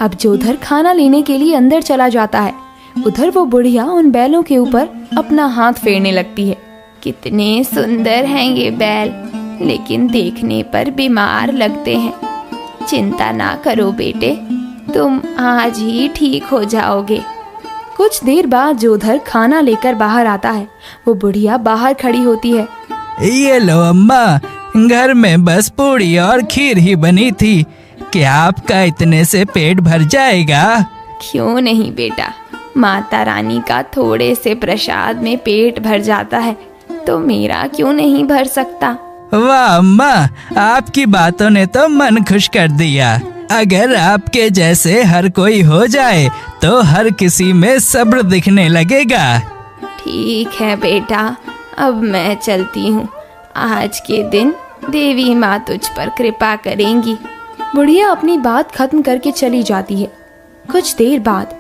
अब जोधर खाना लेने के लिए अंदर चला जाता है। उधर वो बुढ़िया उन बैलों के ऊपर अपना हाथ फेरने लगती है। कितने सुंदर हैं ये बैल, लेकिन देखने पर बीमार लगते हैं। चिंता ना करो बेटे, तुम आज ही ठीक हो जाओगे। कुछ देर बाद जोधर खाना लेकर बाहर आता है। वो बुढ़िया बाहर खड़ी होती है। ये लो अम्मा, घर में बस पूड़ी और खीर ही बनी थी। क्या आपका इतने से पेट भर जाएगा? क्यों नहीं बेटा, माता रानी का थोड़े से प्रसाद में पेट भर जाता है, तो मेरा क्यों नहीं भर सकता। वाह अम्मा, आपकी बातों ने तो मन खुश कर दिया। अगर आपके जैसे हर कोई हो जाए तो हर किसी में सब्र दिखने लगेगा। ठीक है बेटा, अब मैं चलती हूँ। आज के दिन देवी माँ तुझ पर कृपा करेंगी। बुढ़िया अपनी बात खत्म करके चली जाती है। कुछ देर बाद,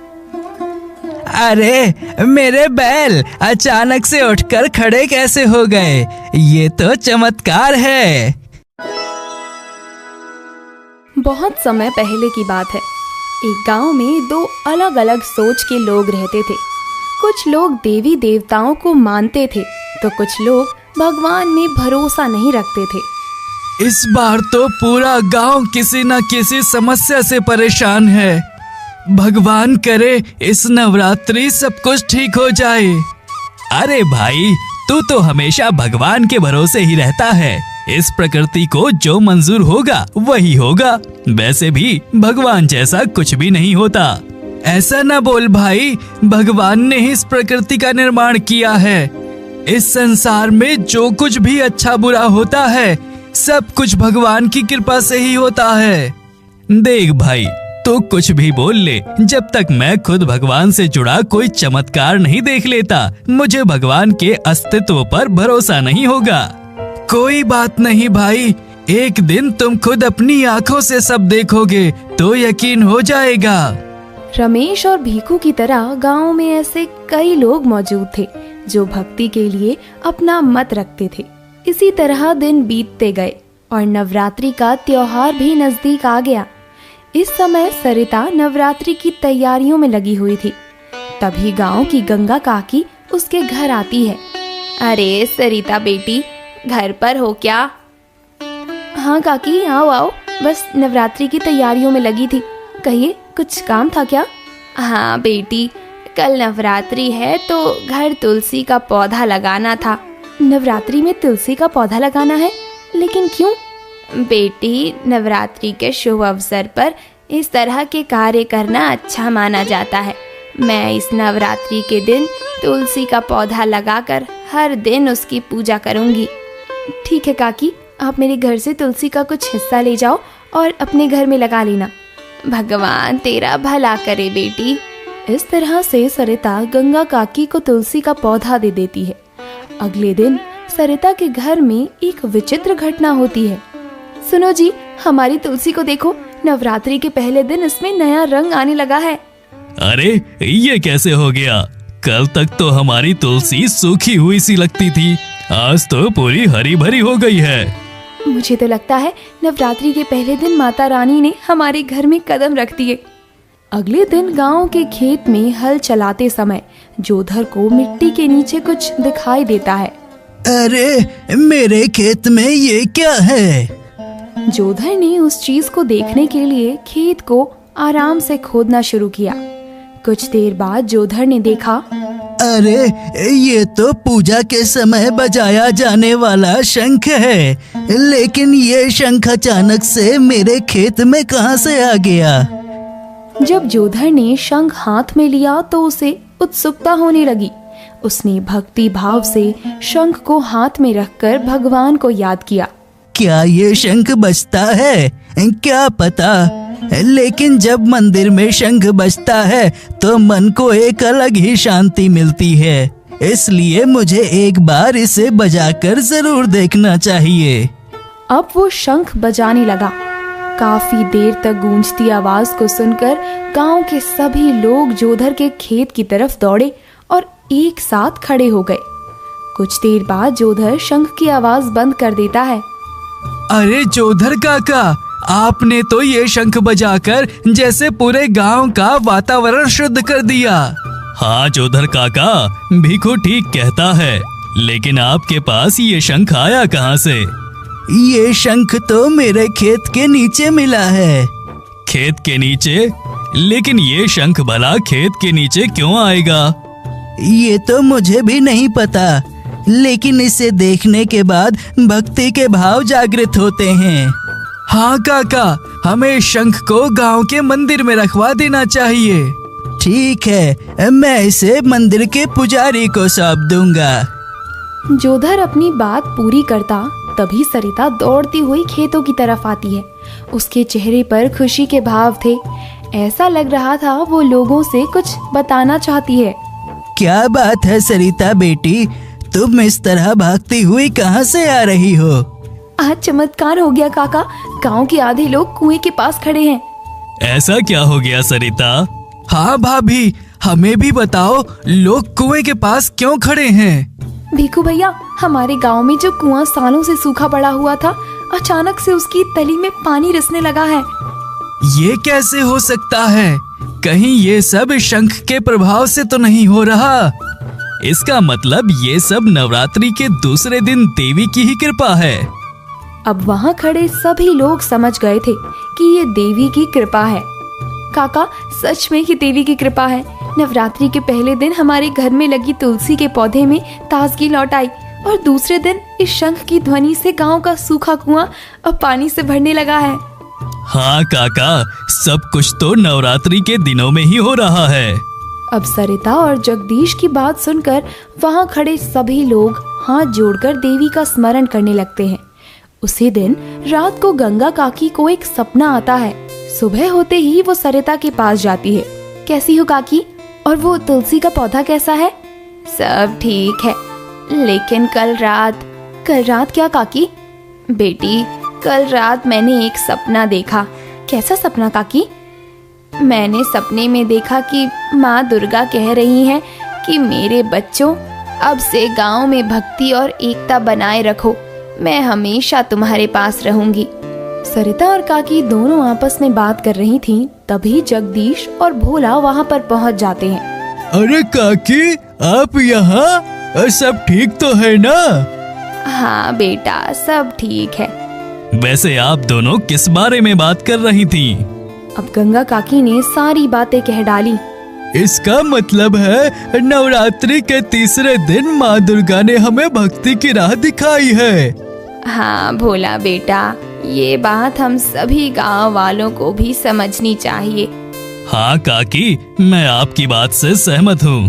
अरे मेरे बैल अचानक से उठकर खड़े कैसे हो गए? ये तो चमत्कार है। बहुत समय पहले की बात है। एक गांव में दो अलग अलग सोच के लोग रहते थे। कुछ लोग देवी देवताओं को मानते थे, तो कुछ लोग भगवान में भरोसा नहीं रखते थे। इस बार तो पूरा गांव किसी न किसी समस्या से परेशान है। भगवान करे इस नवरात्रि सब कुछ ठीक हो जाए। अरे भाई, तू तो हमेशा भगवान के भरोसे ही रहता है। इस प्रकृति को जो मंजूर होगा वही होगा। वैसे भी भगवान जैसा कुछ भी नहीं होता। ऐसा ना बोल भाई, भगवान ने ही इस प्रकृति का निर्माण किया है। इस संसार में जो कुछ भी अच्छा बुरा होता है, सब कुछ भगवान की कृपा से ही होता है। देख भाई, तो कुछ भी बोल ले, जब तक मैं खुद भगवान से जुड़ा कोई चमत्कार नहीं देख लेता, मुझे भगवान के अस्तित्व पर भरोसा नहीं होगा। कोई बात नहीं भाई, एक दिन तुम खुद अपनी आंखों से सब देखोगे तो यकीन हो जाएगा। रमेश और भीखू की तरह गांव में ऐसे कई लोग मौजूद थे जो भक्ति के लिए अपना मत रखते थे। इसी तरह दिन बीतते गए और नवरात्रि का त्योहार भी नजदीक आ गया। इस समय सरिता नवरात्रि की तैयारियों में लगी हुई थी। तभी गांव की गंगा काकी उसके घर आती है। अरे सरिता बेटी, घर पर हो क्या? हाँ काकी, आओ आओ, बस नवरात्रि की तैयारियों में लगी थी। कहिए, कुछ काम था क्या? हाँ बेटी, कल नवरात्रि है तो घर तुलसी का पौधा लगाना था। नवरात्रि में तुलसी का पौधा लगाना है, लेकिन क्यों? बेटी, नवरात्रि के शुभ अवसर पर इस तरह के कार्य करना अच्छा माना जाता है। मैं इस नवरात्रि के दिन तुलसी का पौधा लगाकर हर दिन उसकी पूजा करूंगी। ठीक है काकी, आप मेरे घर से तुलसी का कुछ हिस्सा ले जाओ और अपने घर में लगा लेना। भगवान तेरा भला करे बेटी। इस तरह से सरिता गंगा काकी को तुलसी का पौधा दे देती है। अगले दिन सरिता के घर में एक विचित्र घटना होती है। सुनो जी, हमारी तुलसी को देखो, नवरात्रि के पहले दिन इसमें नया रंग आने लगा है। अरे ये कैसे हो गया? कल तक तो हमारी तुलसी सूखी हुई सी लगती थी, आज तो पूरी हरी भरी हो गई है। मुझे तो लगता है नवरात्रि के पहले दिन माता रानी ने हमारे घर में कदम रख दिए। अगले दिन गांव के खेत में हल चलाते समय जोधर को मिट्टी के नीचे कुछ दिखाई देता है। अरे मेरे खेत में ये क्या है? जोधर ने उस चीज को देखने के लिए खेत को आराम से खोदना शुरू किया। कुछ देर बाद जोधर ने देखा, अरे ये तो पूजा के समय बजाया जाने वाला शंख है, लेकिन ये शंख अचानक से मेरे खेत में कहां से आ गया? जब जोधर ने शंख हाथ में लिया तो उसे उत्सुकता होने लगी। उसने भक्ति भाव से शंख को हाथ में रखकर भगवान को याद किया। क्या ये शंख बजता है? क्या पता, लेकिन जब मंदिर में शंख बजता है तो मन को एक अलग ही शांति मिलती है। इसलिए मुझे एक बार इसे बजाकर जरूर देखना चाहिए। अब वो शंख बजाने लगा। काफी देर तक गूंजती आवाज को सुनकर गांव के सभी लोग जोधर के खेत की तरफ दौड़े और एक साथ खड़े हो गए। कुछ देर बाद जोधर शंख की आवाज बंद कर देता है। अरे जोधर काका, आपने तो ये शंख बजाकर जैसे पूरे गांव का वातावरण शुद्ध कर दिया। हाँ जोधर काका, भिखू ठीक कहता है, लेकिन आपके पास ये शंख आया कहाँ से? ये शंख तो मेरे खेत के नीचे मिला है। खेत के नीचे? लेकिन ये शंख भला खेत के नीचे क्यों आएगा? ये तो मुझे भी नहीं पता, लेकिन इसे देखने के बाद भक्ति के भाव जागृत होते हैं। हाँ काका, हमें इस शंख को गांव के मंदिर में रखवा देना चाहिए। ठीक है, मैं इसे मंदिर के पुजारी को सौंप दूंगा। जोधर अपनी बात पूरी करता तभी सरिता दौड़ती हुई खेतों की तरफ आती है। उसके चेहरे पर खुशी के भाव थे। ऐसा लग रहा था वो लोगों से कुछ बताना चाहती है। क्या बात है सरिता बेटी, तुम इस तरह भागती हुई कहाँ से आ रही हो? आज चमत्कार हो गया काका, गांव के आधे लोग कुएं के पास खड़े हैं। ऐसा क्या हो गया सरिता? हाँ भाभी, हमें भी बताओ, लोग कुएं के पास क्यों खड़े हैं? भिखू भैया, हमारे गांव में जो कुआं सालों से सूखा पड़ा हुआ था, अचानक से उसकी तली में पानी रिसने लगा है। ये कैसे हो सकता है? कहीं ये सब शंख के प्रभाव से तो नहीं हो रहा? इसका मतलब ये सब नवरात्रि के दूसरे दिन देवी की ही कृपा है। अब वहाँ खड़े सभी लोग समझ गए थे कि ये देवी की कृपा है। काका, सच में ये देवी की कृपा है। नवरात्रि के पहले दिन हमारे घर में लगी तुलसी के पौधे में ताजगी लौट आई और दूसरे दिन इस शंख की ध्वनि से गांव का सूखा कुआं अब पानी से भरने लगा है। हाँ काका, सब कुछ तो नवरात्रि के दिनों में ही हो रहा है। अब सरिता और जगदीश की बात सुनकर वहाँ खड़े सभी लोग हाथ जोड़कर देवी का स्मरण करने लगते हैं। उसी दिन रात को गंगा काकी को एक सपना आता है। सुबह होते ही वो सरिता के पास जाती है। कैसी हो काकी? और वो तुलसी का पौधा कैसा है? सब ठीक है, लेकिन कल रात क्या काकी? बेटी, कल रात मैंने एक सपना देखा। कैसा सपना काकी? मैंने सपने में देखा कि माँ दुर्गा कह रही हैं कि मेरे बच्चों, अब से गांव में भक्ति और एकता बनाए रखो, मैं हमेशा तुम्हारे पास रहूंगी। सरिता और काकी दोनों आपस में बात कर रही थीं, तभी जगदीश और भोला वहाँ पर पहुँच जाते हैं। अरे काकी, आप यहाँ? सब ठीक तो है ना? हाँ बेटा, सब ठीक है। वैसे आप दोनों किस बारे में बात कर रही थी? अब गंगा काकी ने सारी बातें कह डाली। इसका मतलब है नवरात्रि के तीसरे दिन माँ दुर्गा ने हमें भक्ति की राह दिखाई है। हाँ भोला बेटा, ये बात हम सभी गांव वालों को भी समझनी चाहिए। हाँ काकी, मैं आपकी बात से सहमत हूँ।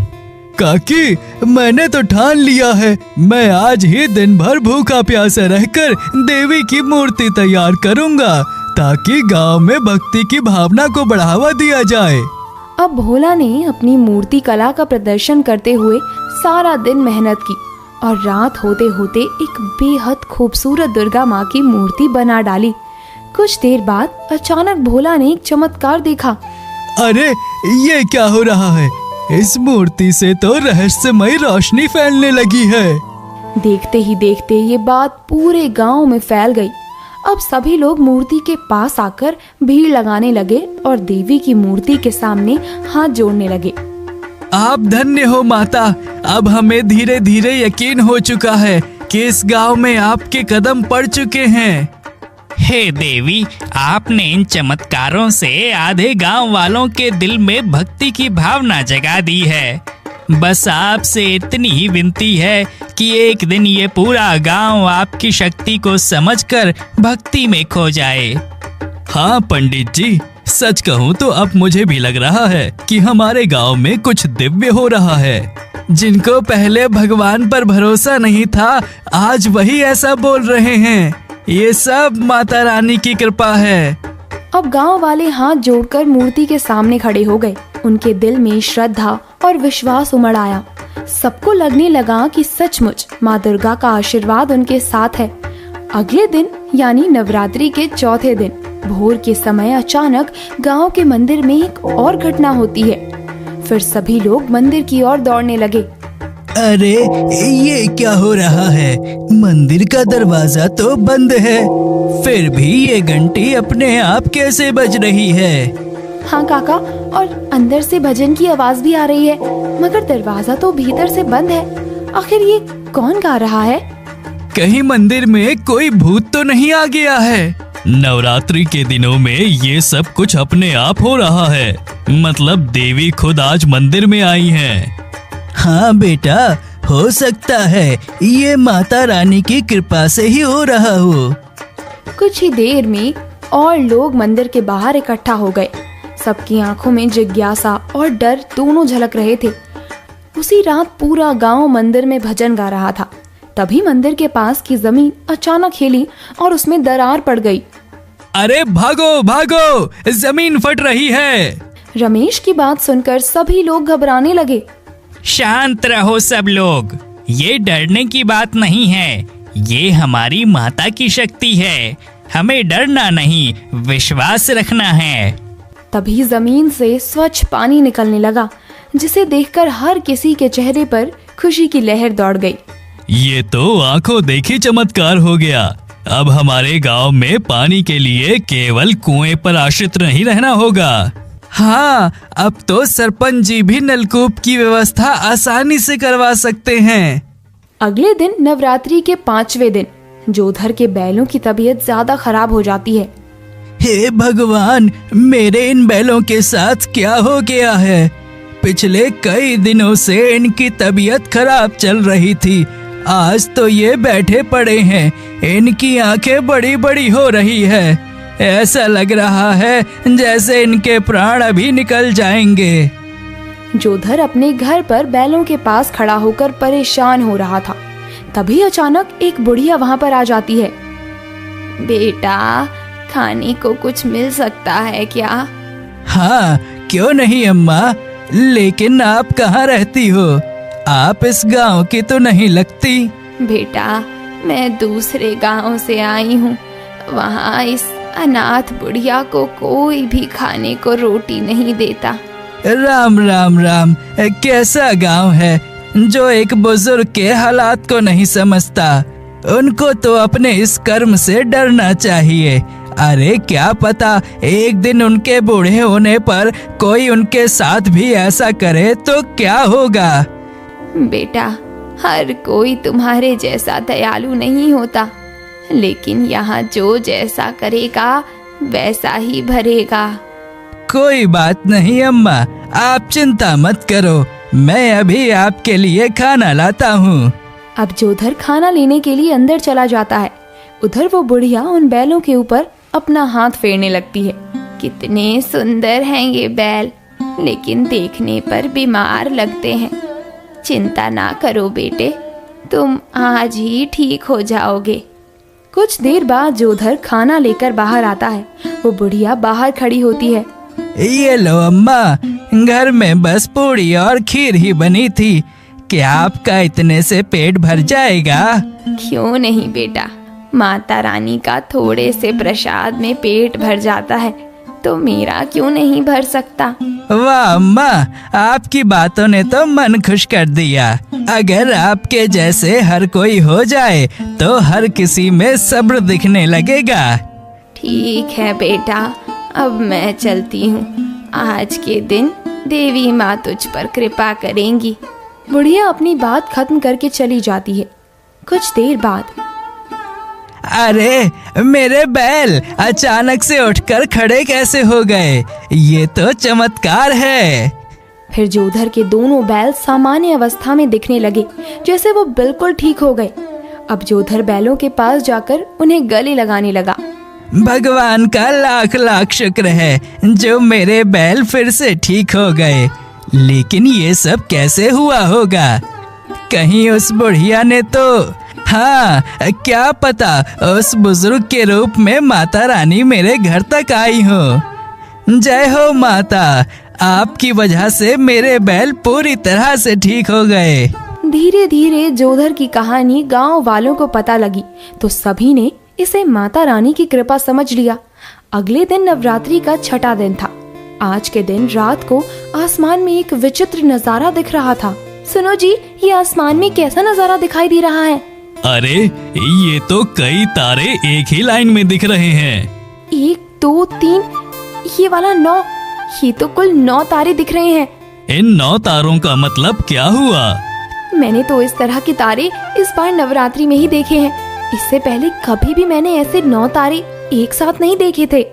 काकी, मैंने तो ठान लिया है, मैं आज ही दिन भर भूखा प्यासा रहकर देवी की मूर्ति तैयार करूँगा, ताकि गांव में भक्ति की भावना को बढ़ावा दिया जाए। अब भोला ने अपनी मूर्ति कला का प्रदर्शन करते हुए सारा दिन मेहनत की और रात होते होते एक बेहद खूबसूरत दुर्गा माँ की मूर्ति बना डाली। कुछ देर बाद अचानक भोला ने एक चमत्कार देखा। अरे, ये क्या हो रहा है? इस मूर्ति से तो रहस्यमयी रोशनी फैलने लगी है। देखते ही देखते ये बात पूरे गांव में फैल गई। अब सभी लोग मूर्ति के पास आकर भीड़ लगाने लगे और देवी की मूर्ति के सामने हाथ जोड़ने लगे। आप धन्य हो माता, अब हमें धीरे धीरे यकीन हो चुका है कि इस गांव में आपके कदम पड़ चुके हैं। हे देवी, आपने इन चमत्कारों से आधे गांव वालों के दिल में भक्ति की भावना जगा दी है। बस आपसे इतनी ही विनती है कि एक दिन ये पूरा गांव आपकी शक्ति को समझकर भक्ति में खो जाए। हाँ पंडित जी, सच कहूँ तो अब मुझे भी लग रहा है कि हमारे गांव में कुछ दिव्य हो रहा है। जिनको पहले भगवान पर भरोसा नहीं था, आज वही ऐसा बोल रहे हैं। ये सब माता रानी की कृपा है। अब गांव वाले हाथ जोड़कर मूर्ति के सामने खड़े हो गए। उनके दिल में श्रद्धा और विश्वास उमड़ आया। सबको लगने लगा कि सचमुच माँ दुर्गा का आशीर्वाद उनके साथ है। अगले दिन यानी नवरात्रि के चौथे दिन भोर के समय अचानक गांव के मंदिर में एक और घटना होती है। फिर सभी लोग मंदिर की ओर दौड़ने लगे। अरे ये क्या हो रहा है? मंदिर का दरवाजा तो बंद है, फिर भी ये घंटी अपने आप कैसे बज रही है? हाँ काका, और अंदर से भजन की आवाज भी आ रही है, मगर दरवाजा तो भीतर से बंद है। आखिर ये कौन गा रहा है? कहीं मंदिर में कोई भूत तो नहीं आ गया है? नवरात्रि के दिनों में ये सब कुछ अपने आप हो रहा है, मतलब देवी खुद आज मंदिर में आई हैं। हाँ बेटा, हो सकता है ये माता रानी की कृपा से ही हो रहा हो। कुछ ही देर में और लोग मंदिर के बाहर इकट्ठा हो गए। सबकी आंखों में जिज्ञासा और डर दोनों झलक रहे थे। उसी रात पूरा गांव मंदिर में भजन गा रहा था। तभी मंदिर के पास की जमीन अचानक हिली और उसमें दरार पड़ गई। अरे भागो भागो, जमीन फट रही है। रमेश की बात सुनकर सभी लोग घबराने लगे। शांत रहो सब लोग, ये डरने की बात नहीं है, ये हमारी माता की शक्ति है। हमें डरना नहीं, विश्वास रखना है। तभी जमीन से स्वच्छ पानी निकलने लगा, जिसे देखकर हर किसी के चेहरे पर खुशी की लहर दौड़ गई। ये तो आंखों देखी चमत्कार हो गया। अब हमारे गांव में पानी के लिए केवल कुएं पर आश्रित नहीं रहना होगा। हाँ, अब तो सरपंच जी भी नलकूप की व्यवस्था आसानी से करवा सकते हैं। अगले दिन नवरात्रि के 5वें दिन जोधर के बैलों की तबीयत ज्यादा खराब हो जाती है। हे भगवान, मेरे इन बैलों के साथ क्या हो गया है? पिछले कई दिनों से इनकी तबीयत खराब चल रही थी, आज तो ये बैठे पड़े हैं। इनकी आंखें बड़ी बड़ी हो रही है, ऐसा लग रहा है जैसे इनके प्राण अभी निकल जाएंगे। जोधर अपने घर पर बैलों के पास खड़ा होकर परेशान हो रहा था। तभी अचानक एक बुढ़िया वहां पर आ जाती है। बेटा, खाने को कुछ मिल सकता है क्या? हाँ, क्यों नहीं अम्मा, लेकिन आप कहाँ रहती हो? आप इस गांव की तो नहीं लगती। बेटा, मैं दूसरे गांव से आई हूँ। वहाँ इस अनाथ बुढ़िया को कोई भी खाने को रोटी नहीं देता। राम राम राम, कैसा गांव है जो एक बुजुर्ग के हालात को नहीं समझता। उनको तो अपने इस कर्म से डरना चाहिए। अरे क्या पता एक दिन उनके बूढ़े होने पर कोई उनके साथ भी ऐसा करे तो क्या होगा। बेटा, हर कोई तुम्हारे जैसा दयालु नहीं होता, लेकिन यहाँ जो जैसा करेगा वैसा ही भरेगा। कोई बात नहीं अम्मा, आप चिंता मत करो, मैं अभी आपके लिए खाना लाता हूँ। अब जोधर खाना लेने के लिए अंदर चला जाता है। उधर वो बुढ़िया उन बैलों के ऊपर अपना हाथ फेरने लगती है। कितने सुंदर हैं ये बैल, लेकिन देखने पर बीमार लगते हैं। चिंता ना करो बेटे, तुम आज ही ठीक हो जाओगे। कुछ देर बाद जोधर खाना लेकर बाहर आता है। वो बुढ़िया बाहर खड़ी होती है। ये लो अम्मा, घर में बस पूड़ी और खीर ही बनी थी, क्या आपका इतने से पेट भर जाएगा? क्यों नहीं बेटा, माता रानी का थोड़े से प्रसाद में पेट भर जाता है, तो मेरा क्यों नहीं भर सकता? वाह अम्मा, आपकी बातों ने तो मन खुश कर दिया। अगर आपके जैसे हर कोई हो जाए तो हर किसी में सब्र दिखने लगेगा। ठीक है बेटा, अब मैं चलती हूँ। आज के दिन देवी माँ तुझ पर कृपा करेंगी। बुढ़िया अपनी बात खत्म करके चली जाती है। कुछ देर बाद, अरे मेरे बैल अचानक से उठकर खड़े कैसे हो गए? ये तो चमत्कार है। फिर जोधर के दोनों बैल सामान्य अवस्था में दिखने लगे, जैसे वो बिल्कुल ठीक हो गए। अब जोधर बैलों के पास जाकर उन्हें गले लगाने लगा। भगवान का लाख लाख शुक्र है जो मेरे बैल फिर से ठीक हो गए। लेकिन ये सब कैसे हुआ होगा? कहीं उस बुढ़िया ने तो, हाँ क्या पता उस बुजुर्ग के रूप में माता रानी मेरे घर तक आई हो। जय हो माता, आपकी वजह से मेरे बैल पूरी तरह से ठीक हो गए। धीरे धीरे जोधर की कहानी गांव वालों को पता लगी तो सभी ने इसे माता रानी की कृपा समझ लिया। अगले दिन नवरात्रि का छठा दिन था। आज के दिन रात को आसमान में एक विचित्र नजारा दिख रहा था। सुनो जी, ये आसमान में कैसा नजारा दिखाई दे रहा है? अरे ये तो कई तारे एक ही लाइन में दिख रहे हैं। 1, 2, 3, ये वाला 9, ये तो कुल 9 तारे दिख रहे हैं। इन 9 तारों का मतलब क्या हुआ? मैंने तो इस तरह के तारे इस बार नवरात्रि में ही देखे हैं। इससे पहले कभी भी मैंने ऐसे 9 तारे एक साथ नहीं देखे थे।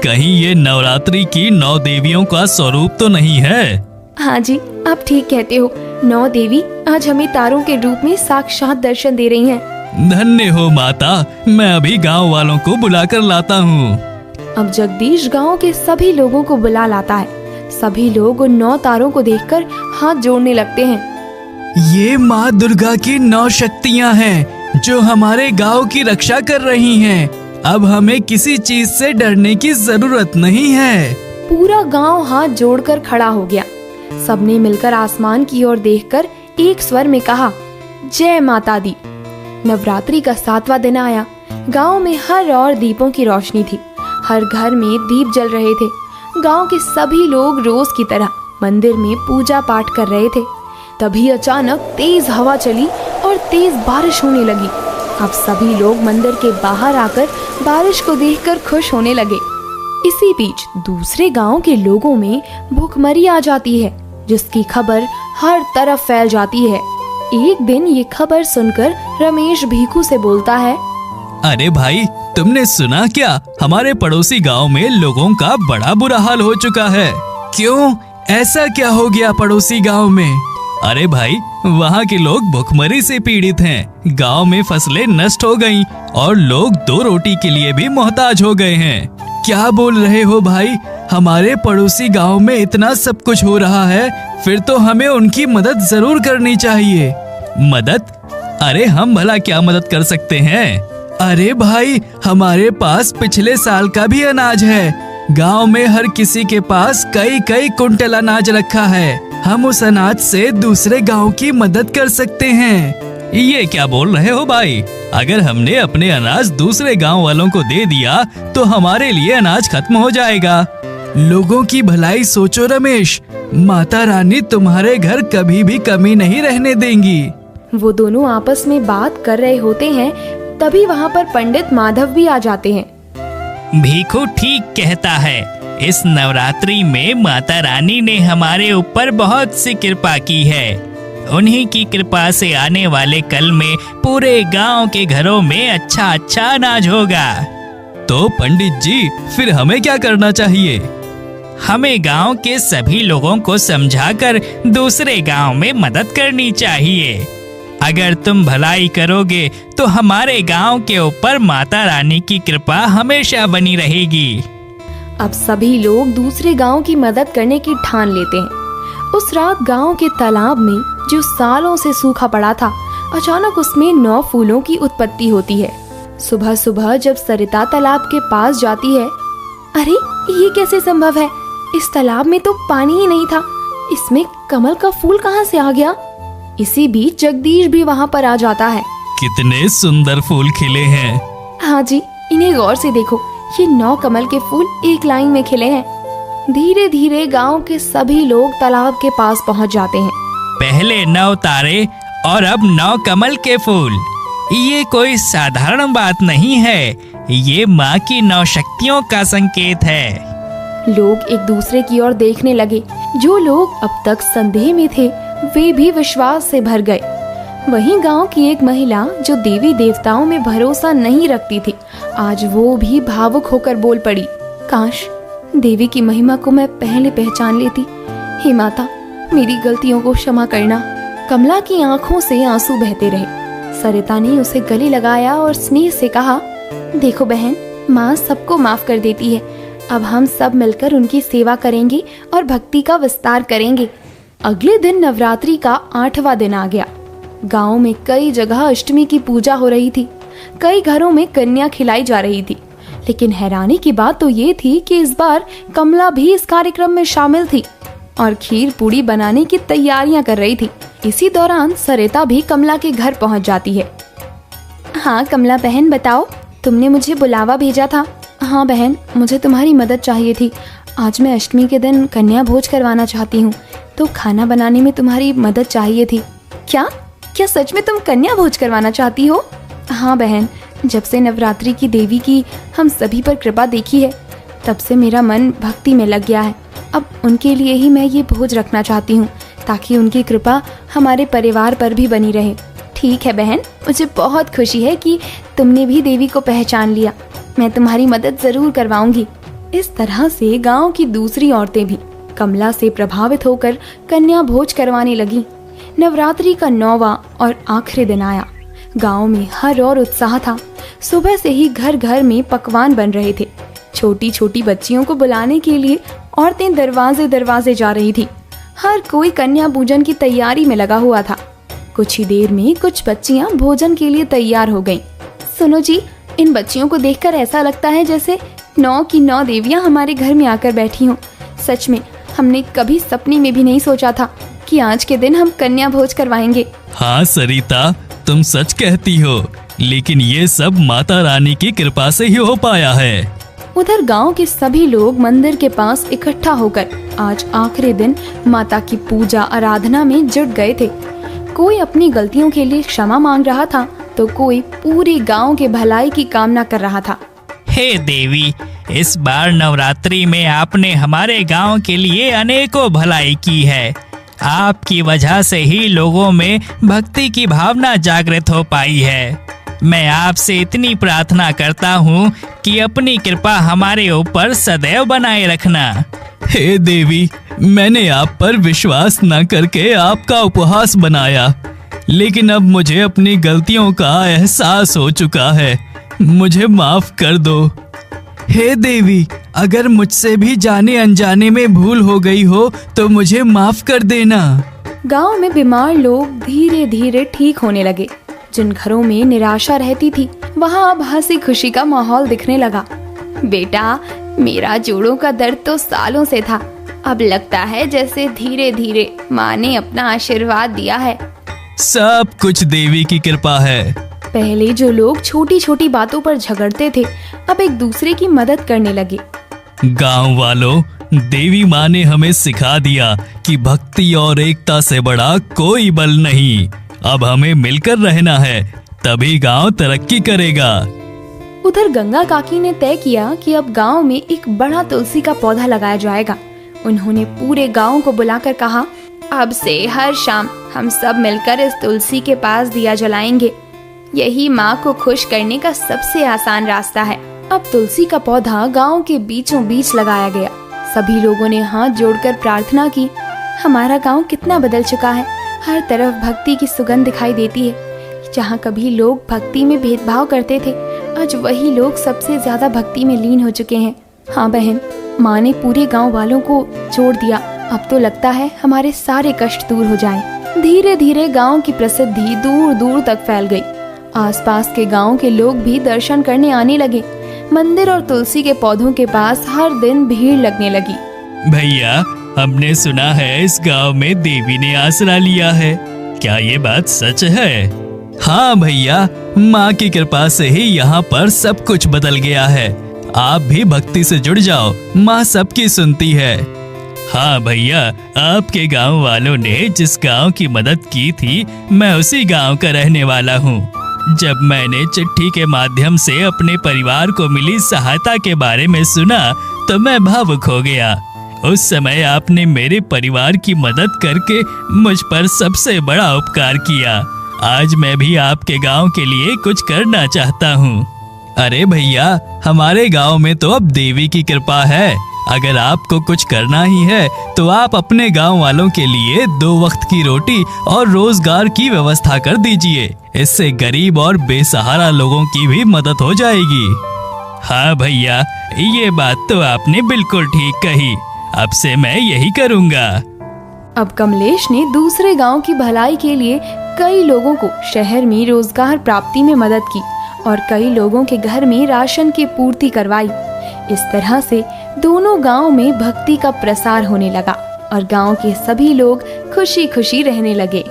कहीं ये नवरात्रि की 9 देवियों का स्वरूप तो नहीं है? हाँ जी, आप ठीक कहते हो। 9 देवी आज हमें तारों के रूप में साक्षात दर्शन दे रही हैं। धन्य हो माता, मैं अभी गांव वालों को बुलाकर लाता हूँ। अब जगदीश गांव के सभी लोगों को बुला लाता है। सभी लोग उन 9 तारों को देखकर हाथ जोड़ने लगते हैं। ये माँ दुर्गा की 9 शक्तियाँ हैं जो हमारे गांव की रक्षा कर रही हैं। अब हमें किसी चीज से डरने की जरूरत नहीं है। पूरा गांव हाथ जोड़कर खड़ा हो गया। सबने मिलकर आसमान की ओर देखकर एक स्वर में कहा, जय माता दी। नवरात्रि का 7वां दिन आया। गांव में हर ओर दीपों की रोशनी थी। हर घर में दीप जल रहे थे। गांव के सभी लोग रोज की तरह मंदिर में पूजा पाठ कर रहे थे। तभी अचानक तेज हवा चली और तेज बारिश होने लगी। अब सभी लोग मंदिर के बाहर आकर बारिश को देखकर खुश होने लगे। इसी बीच दूसरे गांव के लोगों में भूखमरी आ जाती है, जिसकी खबर हर तरफ फैल जाती है। एक दिन ये खबर सुनकर रमेश भीखू से बोलता है, अरे भाई, तुमने सुना क्या? हमारे पड़ोसी गांव में लोगों का बड़ा बुरा हाल हो चुका है। क्यों? ऐसा क्या हो गया पड़ोसी गांव में? अरे भाई, वहाँ के लोग भूखमरी से पीड़ित हैं। गांव में फसलें नष्ट हो गईं और लोग 2 रोटी के लिए भी मोहताज हो गए हैं। क्या बोल रहे हो भाई? हमारे पड़ोसी गांव में इतना सब कुछ हो रहा है, फिर तो हमें उनकी मदद जरूर करनी चाहिए। मदद? अरे हम भला क्या मदद कर सकते हैं? अरे भाई, हमारे पास पिछले साल का भी अनाज है। गांव में हर किसी के पास कई कुंटल अनाज रखा है। हम उस अनाज से दूसरे गांव की मदद कर सकते हैं। ये क्या बोल रहे हो भाई? अगर हमने अपने अनाज दूसरे गांव वालों को दे दिया तो हमारे लिए अनाज खत्म हो जाएगा। लोगों की भलाई सोचो रमेश, माता रानी तुम्हारे घर कभी भी कमी नहीं रहने देंगी। वो दोनों आपस में बात कर रहे होते हैं, तभी वहाँ पर पंडित माधव भी आ जाते हैं। भीखू ठीक कहता है। इस नवरात्रि में माता रानी ने हमारे ऊपर बहुत सी कृपा की है। उन्हीं की कृपा से आने वाले कल में पूरे गांव के घरों में अच्छा अनाज होगा। तो पंडित जी, फिर हमें क्या करना चाहिए? हमें गांव के सभी लोगों को समझाकर दूसरे गांव में मदद करनी चाहिए। अगर तुम भलाई करोगे तो हमारे गांव के ऊपर माता रानी की कृपा हमेशा बनी रहेगी। अब सभी लोग दूसरे गांव की मदद करने की ठान लेते हैं। उस रात गांव के तालाब में, जो सालों से सूखा पड़ा था, अचानक उसमें 9 फूलों की उत्पत्ति होती है। सुबह सुबह जब सरिता तालाब के पास जाती है, अरे ये कैसे संभव है? इस तालाब में तो पानी ही नहीं था। इसमें कमल का फूल कहाँ से आ गया? इसी बीच जगदीश भी वहाँ पर आ जाता है। कितने सुंदर फूल खिले हैं। हाँ जी, इन्हें गौर से देखो। ये 9 कमल के फूल एक लाइन में खिले हैं। धीरे धीरे गांव के सभी लोग तालाब के पास पहुँच जाते हैं। पहले 9 तारे और अब 9 कमल के फूल। ये कोई साधारण बात नहीं है। ये माँ की 9 शक्तियों का संकेत है। लोग एक दूसरे की ओर देखने लगे। जो लोग अब तक संदेह में थे, वे भी विश्वास से भर गए। वहीं गांव की एक महिला, जो देवी देवताओं में भरोसा नहीं रखती थी, आज वो भी भावुक होकर बोल पड़ी, काश देवी की महिमा को मैं पहले पहचान लेती। हे माता, मेरी गलतियों को क्षमा करना। कमला की आंखों से आंसू बहते रहे। सरिता ने उसे गले लगाया और स्नेह से कहा, देखो बहन, माँ सबको माफ कर देती है। अब हम सब मिलकर उनकी सेवा करेंगे और भक्ति का विस्तार करेंगे। अगले दिन नवरात्रि का 8वां दिन आ गया। गांव में कई जगह अष्टमी की पूजा हो रही थी। कई घरों में कन्या खिलाई जा रही थी। लेकिन हैरानी की बात तो ये थी कि इस बार कमला भी इस कार्यक्रम में शामिल थी और खीर पूड़ी बनाने की तैयारियां कर रही थी। इसी दौरान सरिता भी कमला के घर पहुंच जाती है। हाँ कमला बहन, बताओ, तुमने मुझे बुलावा भेजा था। हाँ बहन, मुझे तुम्हारी मदद चाहिए थी। आज मैं अष्टमी के दिन कन्या भोज करवाना चाहती हूँ। तो खाना बनाने में तुम्हारी मदद चाहिए थी। क्या क्या सच में तुम कन्या भोज करवाना चाहती हो? हाँ बहन, जब से नवरात्रि की देवी की हम सभी पर कृपा देखी है, तब से मेरा मन भक्ति में लग गया है। अब उनके लिए ही मैं ये भोज रखना चाहती हूँ, ताकि उनकी कृपा हमारे परिवार पर भी बनी रहे। ठीक है बहन, मुझे बहुत खुशी है कि तुमने भी देवी को पहचान लिया। मैं तुम्हारी मदद जरूर करवाऊंगी। इस तरह से गांव की दूसरी औरतें भी कमला से प्रभावित होकर कन्या भोज करवाने लगी। नवरात्रि का 9वां और आखिरी दिन आया। गांव में हर और उत्साह था। सुबह से ही घर घर में पकवान बन रहे थे। छोटी छोटी बच्चियों को बुलाने के लिए औरतें दरवाजे दरवाजे जा रही थी। हर कोई कन्या पूजन की तैयारी में लगा हुआ था। कुछ ही देर में कुछ बच्चियां भोजन के लिए तैयार हो गईं। सुनो जी, इन बच्चियों को देखकर ऐसा लगता है जैसे 9 की 9 देवियां हमारे घर में आकर बैठी हों। सच में हमने कभी सपने में भी नहीं सोचा था कि आज के दिन हम कन्या भोज करवाएंगे। हाँ सरिता, तुम सच कहती हो, लेकिन ये सब माता रानी की कृपा से ही हो पाया है। उधर गांव के सभी लोग मंदिर के पास इकट्ठा होकर आज आखिरी दिन माता की पूजा आराधना में जुट गए थे। कोई अपनी गलतियों के लिए क्षमा मांग रहा था, तो कोई पूरे गांव के भलाई की कामना कर रहा था। हे देवी, इस बार नवरात्रि में आपने हमारे गांव के लिए अनेकों भलाई की है। आपकी वजह से ही लोगों में भक्ति की भावना जागृत हो पाई है। मैं आपसे इतनी प्रार्थना करता हूँ कि अपनी कृपा हमारे ऊपर सदैव बनाए रखना। हे देवी, मैंने आप पर विश्वास न करके आपका उपहास बनाया, लेकिन अब मुझे अपनी गलतियों का एहसास हो चुका है। मुझे माफ कर दो। हे देवी, अगर मुझसे भी जाने अनजाने में भूल हो गई हो तो मुझे माफ कर देना। गांव में बीमार लोग धीरे धीरे ठीक होने लगे। जिन घरों में निराशा रहती थी, वहां अब हंसी खुशी का माहौल दिखने लगा। बेटा, मेरा जोड़ों का दर्द तो सालों से था। अब लगता है जैसे धीरे धीरे माँ ने अपना आशीर्वाद दिया है। सब कुछ देवी की कृपा है। पहले जो लोग छोटी छोटी बातों पर झगड़ते थे, अब एक दूसरे की मदद करने लगे। गांव वालों, देवी माँ ने हमें सिखा दिया कि भक्ति और एकता से बड़ा कोई बल नहीं। अब हमें मिलकर रहना है, तभी गांव तरक्की करेगा। उधर गंगा काकी ने तय किया कि अब गांव में एक बड़ा तुलसी का पौधा लगाया जाएगा। उन्होंने पूरे गांव को बुलाकर कहा, अब से हर शाम हम सब मिलकर इस तुलसी के पास दिया जलाएंगे। यही माँ को खुश करने का सबसे आसान रास्ता है। अब तुलसी का पौधा गांव के बीचों बीच लगाया गया। सभी लोगों ने हाथ जोड़कर प्रार्थना की। हमारा गांव कितना बदल चुका है। हर तरफ भक्ति की सुगंध दिखाई देती है। जहाँ कभी लोग भक्ति में भेदभाव करते थे, आज वही लोग सबसे ज्यादा भक्ति में लीन हो चुके हैं। हाँ बहन, माँ ने पूरे गांव वालों को जोड़ दिया। अब तो लगता है हमारे सारे कष्ट दूर हो जाएं। धीरे धीरे गांव की प्रसिद्धि दूर दूर तक फैल गई। आसपास के गांव के लोग भी दर्शन करने आने लगे। मंदिर और तुलसी के पौधों के पास हर दिन भीड़ लगने लगी। भैया, हमने सुना है इस गांव में देवी ने आसरा लिया है। क्या ये बात सच है? हाँ भैया, माँ की कृपा से ही यहाँ पर सब कुछ बदल गया है। आप भी भक्ति से जुड़ जाओ, माँ सबकी सुनती है। हाँ भैया, आपके गांव वालों ने जिस गांव की मदद की थी, मैं उसी गांव का रहने वाला हूँ। जब मैंने चिट्ठी के माध्यम से अपने परिवार को मिली सहायता के बारे में सुना तो मैं भावुक हो गया। उस समय आपने मेरे परिवार की मदद करके मुझ पर सबसे बड़ा उपकार किया। आज मैं भी आपके गांव के लिए कुछ करना चाहता हूँ। अरे भैया, हमारे गांव में तो अब देवी की कृपा है। अगर आपको कुछ करना ही है तो आप अपने गांव वालों के लिए 2 वक्त की रोटी और रोजगार की व्यवस्था कर दीजिए। इससे गरीब और बेसहारा लोगों की भी मदद हो जाएगी। हाँ भैया, ये बात तो आपने बिल्कुल ठीक कही। अब से मैं यही करूँगा। अब कमलेश ने दूसरे गांव की भलाई के लिए कई लोगों को शहर में रोजगार प्राप्ति में मदद की और कई लोगों के घर में राशन की पूर्ति करवाई। इस तरह से दोनों गांव में भक्ति का प्रसार होने लगा और गांव के सभी लोग खुशी खुशी रहने लगे।